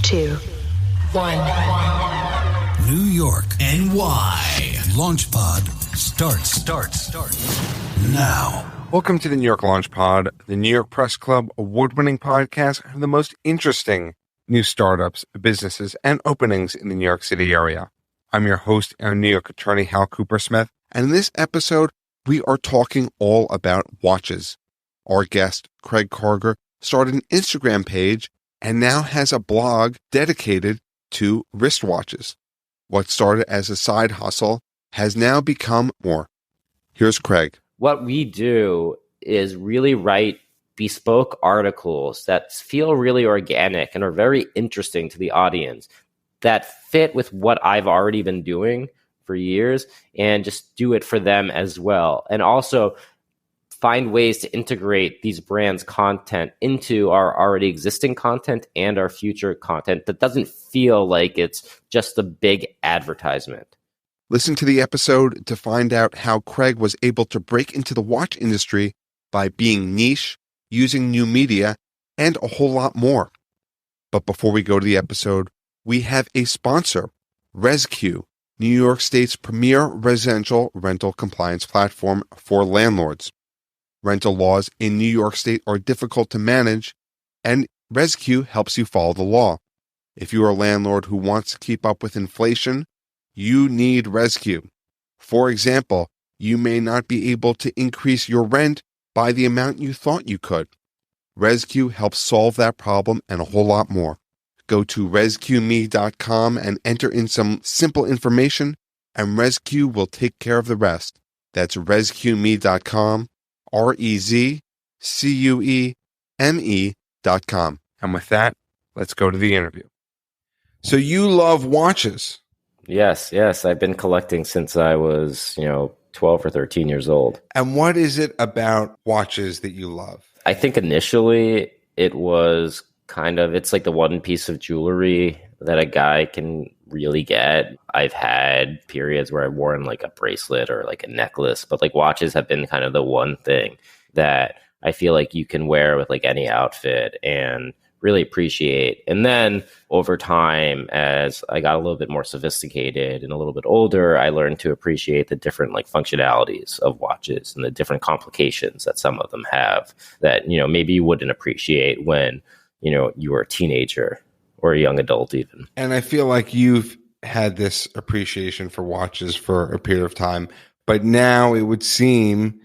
2, 1. New York, NY. LaunchPod starts now. Welcome to the New York Launch Pod, the New York Press Club award-winning podcast of the most interesting new startups, businesses, and openings in the New York City area. I'm your host and New York attorney, Hal Coopersmith, and in this episode, we are talking all about watches. Our guest, Craig Carger, started an Instagram page and now has a blog dedicated to wristwatches. What started as a side hustle has now become more. Here's Craig. What we do is really write bespoke articles that feel really organic and are very interesting to the audience, that fit with what I've already been doing for years, and just do it for them as well. And also find ways to integrate these brands' content into our already existing content and our future content that doesn't feel like it's just a big advertisement. Listen to the episode to find out how Craig was able to break into the watch industry by being niche, using new media, and a whole lot more. But before we go to the episode, we have a sponsor, ResQ, New York State's premier residential rental compliance platform for landlords. Rental laws in New York State are difficult to manage, and ResQ helps you follow the law. If you are a landlord who wants to keep up with inflation, you need ResQ. For example, you may not be able to increase your rent by the amount you thought you could. ResQ helps solve that problem and a whole lot more. Go to resqme.com and enter in some simple information, and ResQ will take care of the rest. That's resqme.com, ResQueme.com. And with that, let's go to the interview. So you love watches. Yes. I've been collecting since I was, 12 or 13 years old. And what is it about watches that you love? I think initially it was it's like the one piece of jewelry that a guy can really get. I've had periods where I've worn like a bracelet or like a necklace, but like watches have been kind of the one thing that I feel like you can wear with like any outfit and really appreciate. And then over time, as I got a little bit more sophisticated and a little bit older, I learned to appreciate the different like functionalities of watches and the different complications that some of them have that, maybe you wouldn't appreciate when, you were a teenager or a young adult even. And I feel like you've had this appreciation for watches for a period of time, but now it would seem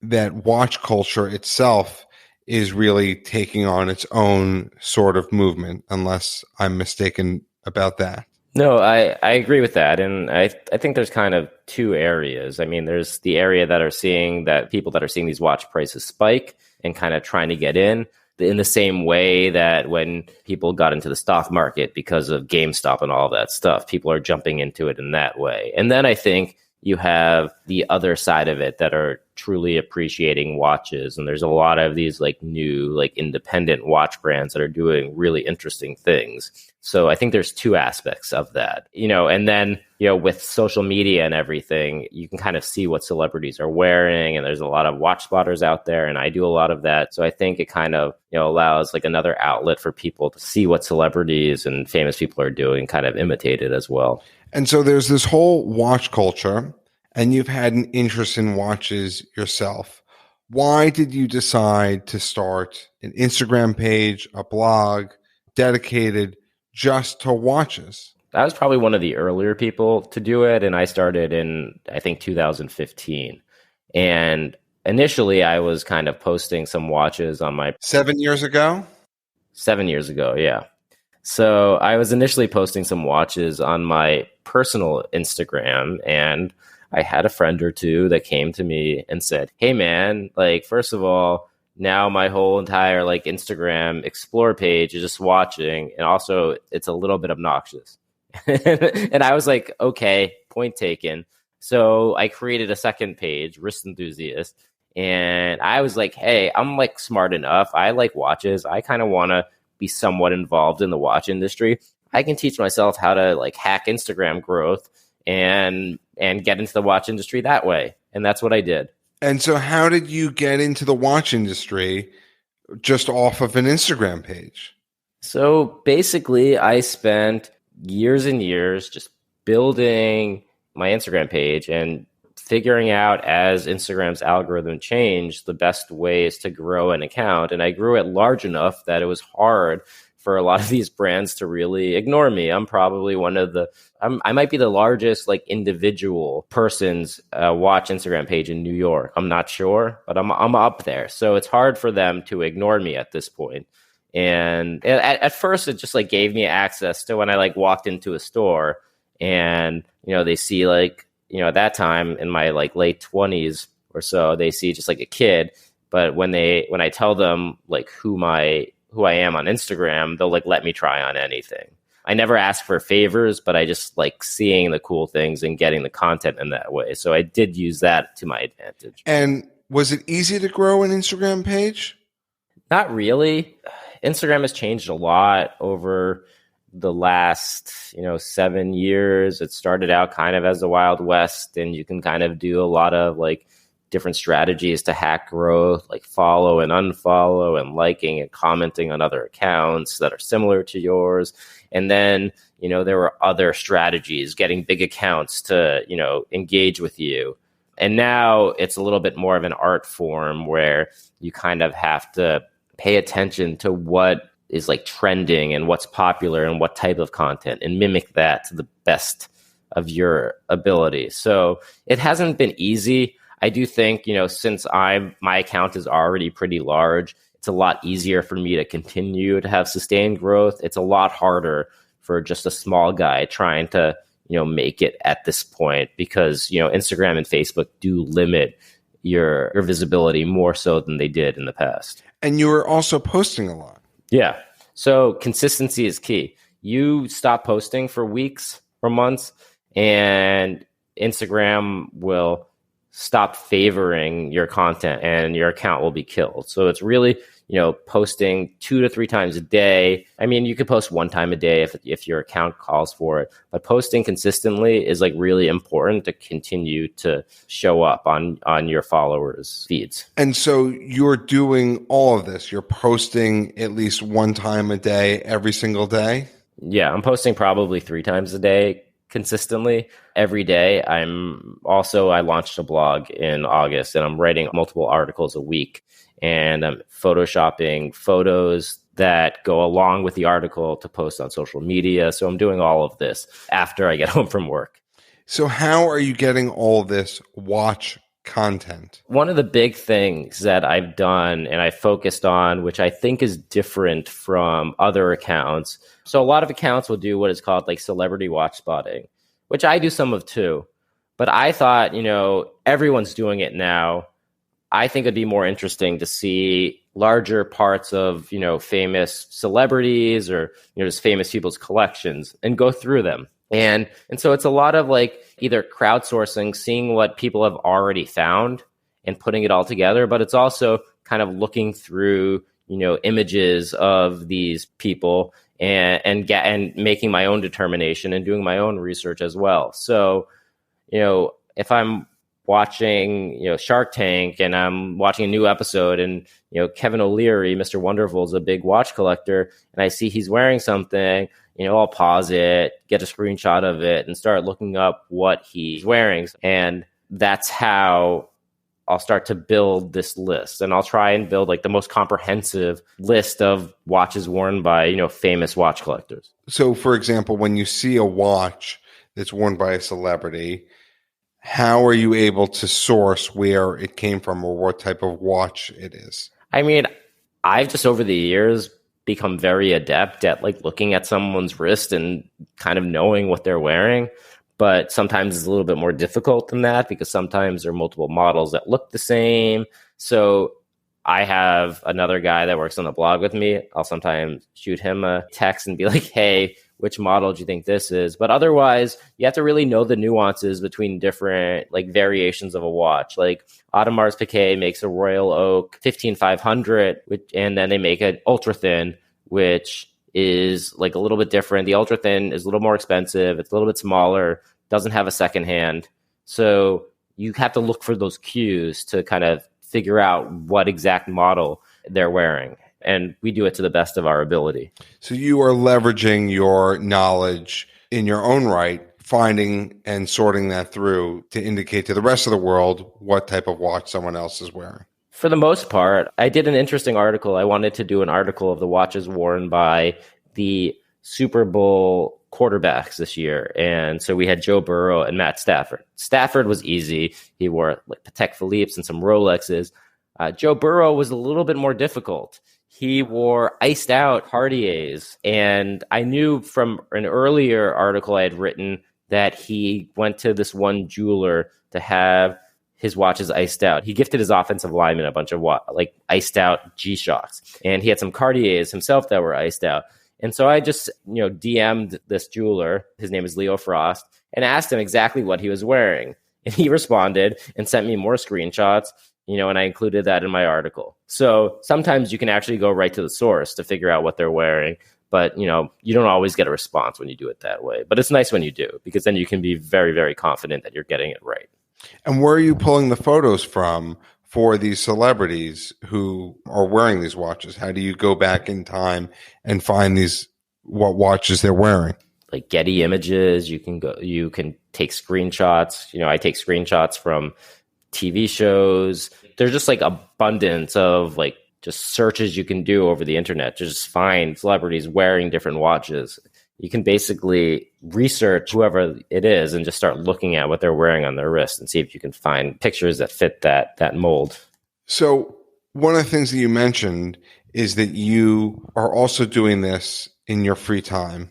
that watch culture itself is really taking on its own sort of movement, unless I'm mistaken about that. No, I agree with that. And I think there's kind of two areas. I mean, there's the area that are seeing that people that are seeing these watch prices spike and kind of trying to get in the same way that when people got into the stock market because of GameStop and all that stuff, people are jumping into it in that way. And then I think you have the other side of it that are truly appreciating watches. And there's a lot of these like new, like independent watch brands that are doing really interesting things. So I think there's two aspects of that, and then, with social media and everything, you can kind of see what celebrities are wearing. And there's a lot of watch spotters out there. And I do a lot of that. So I think it kind of, allows like another outlet for people to see what celebrities and famous people are doing, kind of imitate it as well. And so there's this whole watch culture, and you've had an interest in watches yourself. Why did you decide to start an Instagram page, a blog dedicated just to watches? I was probably one of the earlier people to do it, and I started in, I think, 2015. And initially, I was kind of posting some watches on my... 7 years ago? 7 years ago, yeah. So I was initially posting some watches on my personal Instagram, and I had a friend or two that came to me and said, hey man, like, first of all, now my whole entire like Instagram explore page is just watching. And also it's a little bit obnoxious. And I was like, okay, point taken. So I created a second page, Wrist Enthusiast. And I was like, hey, I'm like smart enough. I like watches. I kind of want to be somewhat involved in the watch industry. I can teach myself how to like hack Instagram growth and get into the watch industry that way. And that's what I did. And so how did you get into the watch industry just off of an Instagram page? So basically, I spent years and years just building my Instagram page and figuring out, as Instagram's algorithm changed, the best ways to grow an account. And I grew it large enough that it was hard for a lot of these brands to really ignore me. I'm probably I might be the largest like individual person's watch Instagram page in New York. I'm not sure, but I'm up there. So it's hard for them to ignore me at this point. And at first, it just like gave me access to when I like walked into a store and, they see like, at that time in my like late 20s or so, they see just like a kid. But when I tell them like who I am on Instagram, they'll like let me try on anything. I never ask for favors, but I just like seeing the cool things and getting the content in that way. So I did use that to my advantage. And was it easy to grow an Instagram page? Not really. Instagram has changed a lot over the last, 7 years. It started out kind of as the Wild West, and you can kind of do a lot of like different strategies to hack growth, like follow and unfollow and liking and commenting on other accounts that are similar to yours. And then, there were other strategies, getting big accounts to, engage with you. And now it's a little bit more of an art form where you kind of have to pay attention to what is like trending and what's popular and what type of content and mimic that to the best of your ability. So it hasn't been easy. I do think, since my account is already pretty large, it's a lot easier for me to continue to have sustained growth. It's a lot harder for just a small guy trying to, make it at this point because, Instagram and Facebook do limit your visibility more so than they did in the past. And you were also posting a lot. Yeah. So consistency is key. You stop posting for weeks or months and Instagram will stop favoring your content and your account will be killed. So it's really, posting 2 to 3 times a day. I mean, you could post 1 time a day if your account calls for it, but posting consistently is like really important to continue to show up on your followers' feeds. And so you're doing all of this. You're posting at least 1 time a day, every single day? Yeah, I'm posting probably 3 times a day consistently every day. I launched a blog in August and I'm writing multiple articles a week. And I'm photoshopping photos that go along with the article to post on social media. So I'm doing all of this after I get home from work. So how are you getting all this watch content? One of the big things that I've done and I focused on, which I think is different from other accounts. So a lot of accounts will do what is called like celebrity watch spotting, which I do some of too. But I thought, everyone's doing it now. I think it'd be more interesting to see larger parts of, famous celebrities or, just famous people's collections and go through them. And so it's a lot of like either crowdsourcing, seeing what people have already found and putting it all together. But it's also kind of looking through, images of these people and making my own determination and doing my own research as well. So, if I'm watching, Shark Tank and I'm watching a new episode and, Kevin O'Leary, Mr. Wonderful, is a big watch collector and I see he's wearing something, I'll pause it, get a screenshot of it and start looking up what he's wearing. And that's how I'll start to build this list. And I'll try and build like the most comprehensive list of watches worn by, famous watch collectors. So for example, when you see a watch that's worn by a celebrity, how are you able to source where it came from or what type of watch it is? I mean, I've just over the years become very adept at like looking at someone's wrist and kind of knowing what they're wearing. But sometimes it's a little bit more difficult than that because sometimes there are multiple models that look the same. So I have another guy that works on the blog with me. I'll sometimes shoot him a text and be like, hey, which model do you think this is? But otherwise, you have to really know the nuances between different like variations of a watch. Like Audemars Piguet makes a Royal Oak 15500, and then they make an ultra thin, which is like a little bit different. The ultra thin is a little more expensive. It's a little bit smaller, doesn't have a second hand. So you have to look for those cues to kind of figure out what exact model they're wearing. and we do it to the best of our ability. So you are leveraging your knowledge in your own right, finding and sorting that through to indicate to the rest of the world what type of watch someone else is wearing. For the most part, I did an interesting article. I wanted to do an article of the watches worn by the Super Bowl quarterbacks this year. And so we had Joe Burrow and Matt Stafford. Stafford was easy. He wore like Patek Philippe's and some Rolexes. Joe Burrow was a little bit more difficult. He wore iced out Cartiers. And I knew from an earlier article I had written that he went to this one jeweler to have his watches iced out. He gifted his offensive lineman a bunch of iced out G-Shocks. And he had some Cartiers himself that were iced out. And so I just, DM'd this jeweler, his name is Leo Frost, and asked him exactly what he was wearing. And he responded and sent me more screenshots, and I included that in my article. So sometimes you can actually go right to the source to figure out what they're wearing. But, you don't always get a response when you do it that way. But it's nice when you do, because then you can be very, very confident that you're getting it right. And where are you pulling the photos from for these celebrities who are wearing these watches? How do you go back in time and find what watches they're wearing? Like Getty Images, you can take screenshots. I take screenshots from TV shows. There's just like abundance of like just searches you can do over the internet to just find celebrities wearing different watches. You can basically research whoever it is and just start looking at what they're wearing on their wrist and see if you can find pictures that fit that mold. So one of the things that you mentioned is that you are also doing this in your free time.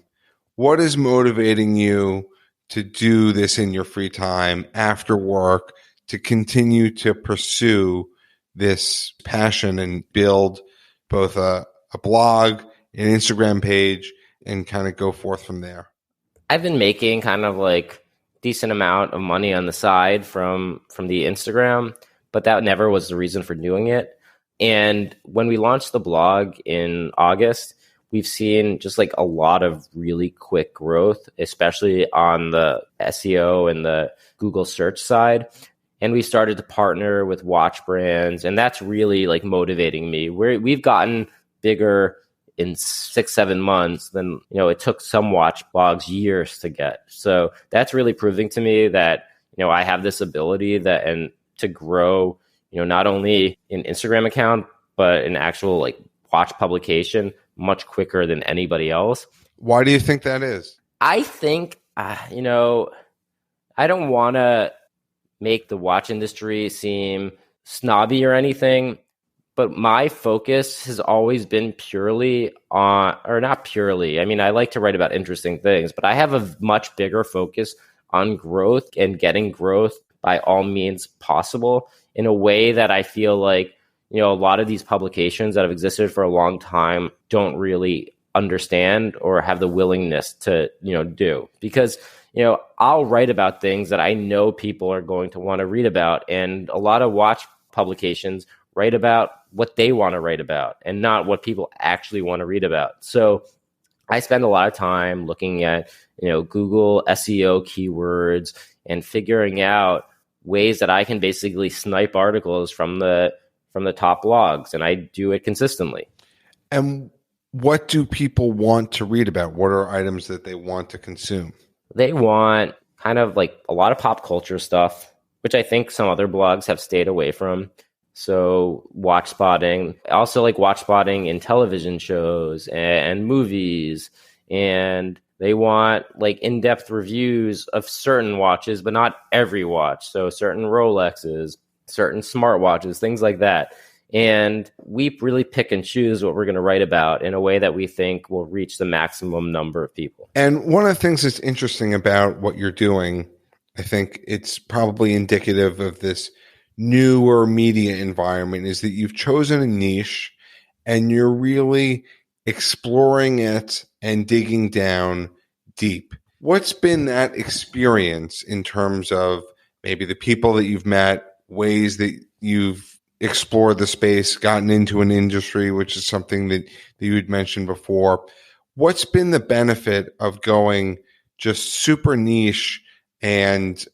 What is motivating you to do this in your free time after work, to continue to pursue this passion and build both a blog, an Instagram page, and kind of go forth from there? I've been making kind of like decent amount of money on the side from the Instagram, but that never was the reason for doing it. And when we launched the blog in August, we've seen just like a lot of really quick growth, especially on the SEO and the Google search side. And we started to partner with watch brands, and that's really like motivating me. We've gotten bigger in 6-7 months than it took some watch blogs years to get. So that's really proving to me that I have this ability and to grow not only an Instagram account but an actual like watch publication much quicker than anybody else. Why do you think that is? I think I don't want to make the watch industry seem snobby or anything, but my focus has always been purely on, or not purely, I mean, I like to write about interesting things, but I have a much bigger focus on growth and getting growth by all means possible in a way that I feel like, a lot of these publications that have existed for a long time don't really understand or have the willingness to, do. Because, I'll write about things that I know people are going to want to read about. And a lot of watch publications write about what they want to write about and not what people actually want to read about. So I spend a lot of time looking at, Google SEO keywords and figuring out ways that I can basically snipe articles from the top blogs. And I do it consistently. And what do people want to read about? What are items that they want to consume? They want kind of like a lot of pop culture stuff, which I think some other blogs have stayed away from. So watch spotting, also like watch spotting in television shows and movies. And they want like in-depth reviews of certain watches, but not every watch. So certain Rolexes, certain smartwatches, things like that. And we really pick and choose what we're going to write about in a way that we think will reach the maximum number of people. And one of the things that's interesting about what you're doing, I think it's probably indicative of this newer media environment, is that you've chosen a niche and you're really exploring it and digging down deep. What's been that experience in terms of maybe the people that you've met, ways that you've explored the space, gotten into an industry, which is something that you had mentioned before? What's been the benefit of going just super niche and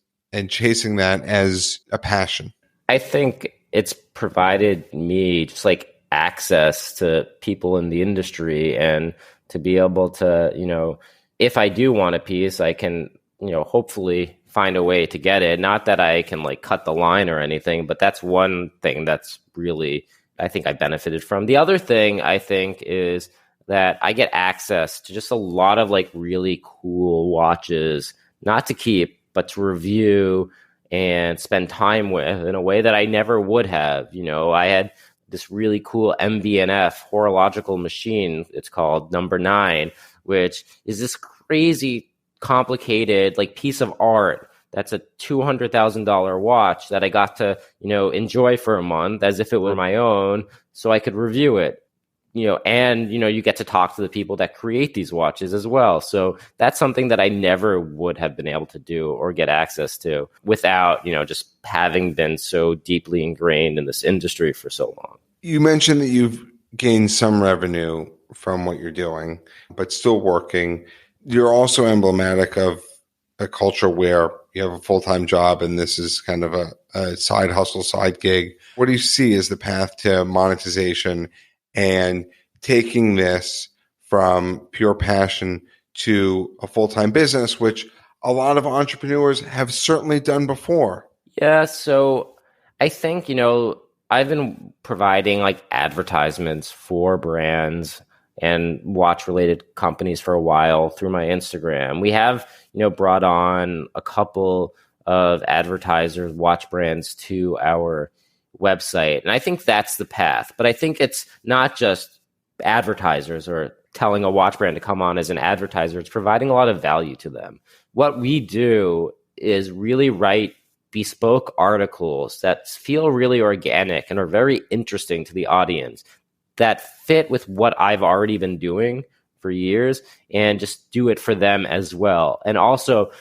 chasing that as a passion? I think it's provided me just like access to people in the industry and to be able to, if I do want a piece, I can, hopefully find a way to get it. Not that I can like cut the line or anything, but that's one thing that's really, I think I benefited from. The other thing I think is that I get access to just a lot of like really cool watches, not to keep, but to review and spend time with in a way that I never would have. I had this really cool MB&F horological machine. It's called Number 9, which is this crazy complicated like piece of art. That's a $200,000 watch that I got to, enjoy for a month as if it were my own, so I could review it. And you get to talk to the people that create these watches as well. So that's something that I never would have been able to do or get access to without, just having been so deeply ingrained in this industry for so long. You mentioned that you've gained some revenue from what you're doing, but still working. You're also emblematic of a culture where you have a full-time job and this is kind of a side hustle, side gig. What do you see as the path to monetization and taking this from pure passion to a full-time business, which a lot of entrepreneurs have certainly done before? Yeah, so I think, I've been providing like advertisements for brands and watch-related companies for a while through my Instagram. We have, brought on a couple of advertisers, watch brands to our website. And I think that's the path. But I think it's not just advertisers or telling a watch brand to come on as an advertiser. It's providing a lot of value to them. What we do is really write bespoke articles that feel really organic and are very interesting to the audience, that fit with what I've already been doing for years, and just do it for them as well. And also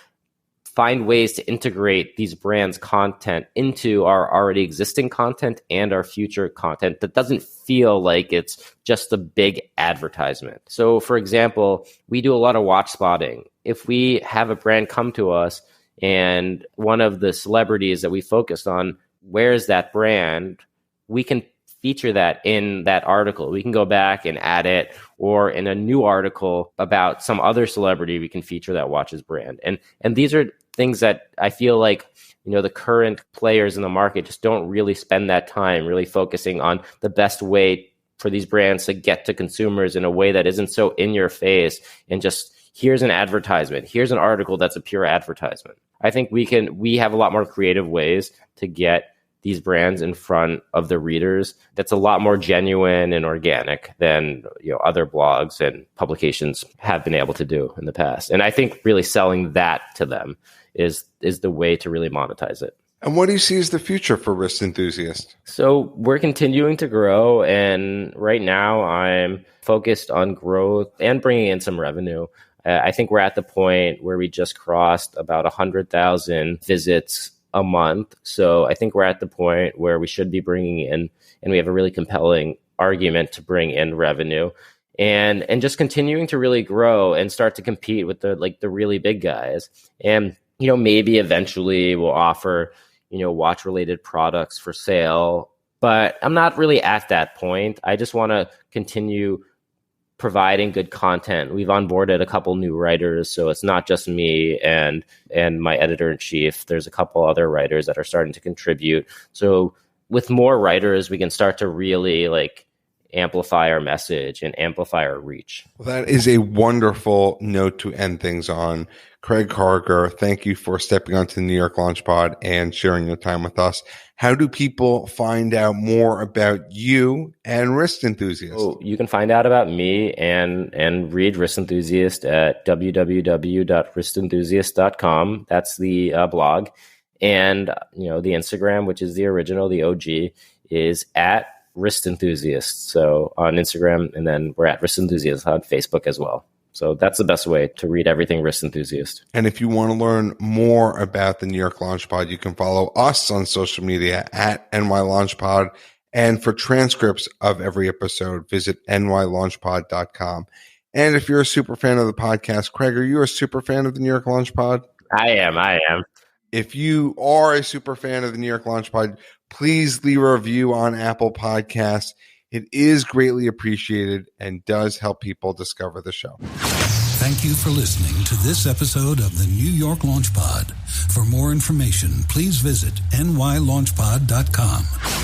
find ways to integrate these brands' content into our already existing content and our future content that doesn't feel like it's just a big advertisement. So, for example, we do a lot of watch spotting. If we have a brand come to us and one of the celebrities that we focused on wears that brand, we can feature that in that article. We can go back and add it, or in a new article about some other celebrity, we can feature that watch's brand. And these are things that I feel like, the current players in the market just don't really spend that time really focusing on the best way for these brands to get to consumers in a way that isn't so in your face and just, here's an advertisement, here's an article that's a pure advertisement. I think we have a lot more creative ways to get these brands in front of the readers that's a lot more genuine and organic than other blogs and publications have been able to do in the past. And I think really selling that to them is the way to really monetize it. And what do you see as the future for Wrist Enthusiast? So we're continuing to grow, and right now I'm focused on growth and bringing in some revenue. I think we're at the point where we just crossed about 100,000 visits a month. So I think we're at the point where we should be bringing in, and we have a really compelling argument to bring in revenue, and just continuing to really grow and start to compete with the really big guys. And, maybe eventually we'll offer, watch related products for sale, but I'm not really at that point. I just want to continue providing good content. We've onboarded a couple new writers, so it's not just me and my editor-in-chief. There's a couple other writers that are starting to contribute. So with more writers, we can start to really amplify our message and amplify our reach. Well, that is a wonderful note to end things on. Craig Carger, thank you for stepping onto the New York Launch Pod and sharing your time with us. How do people find out more about you and Wrist Enthusiast? Oh, you can find out about me and read Wrist Enthusiast at www.wristenthusiast.com. That's the blog. And, the Instagram, which is the original, the OG, is at Wrist Enthusiast. So on Instagram, and then we're at Wrist Enthusiast on Facebook as well. So that's the best way to read everything Wrist Enthusiast. And if you want to learn more about the New York Launch Pod, you can follow us on social media at NY Launch Pod. And for transcripts of every episode, visit nylaunchpod.com. And if you're a super fan of the podcast, Craig, are you a super fan of the New York Launch Pod? I am. If you are a super fan of the New York Launch Pod, please leave a review on Apple Podcasts. It is greatly appreciated and does help people discover the show. Thank you for listening to this episode of the New York Launch Pod. For more information, please visit nylaunchpod.com.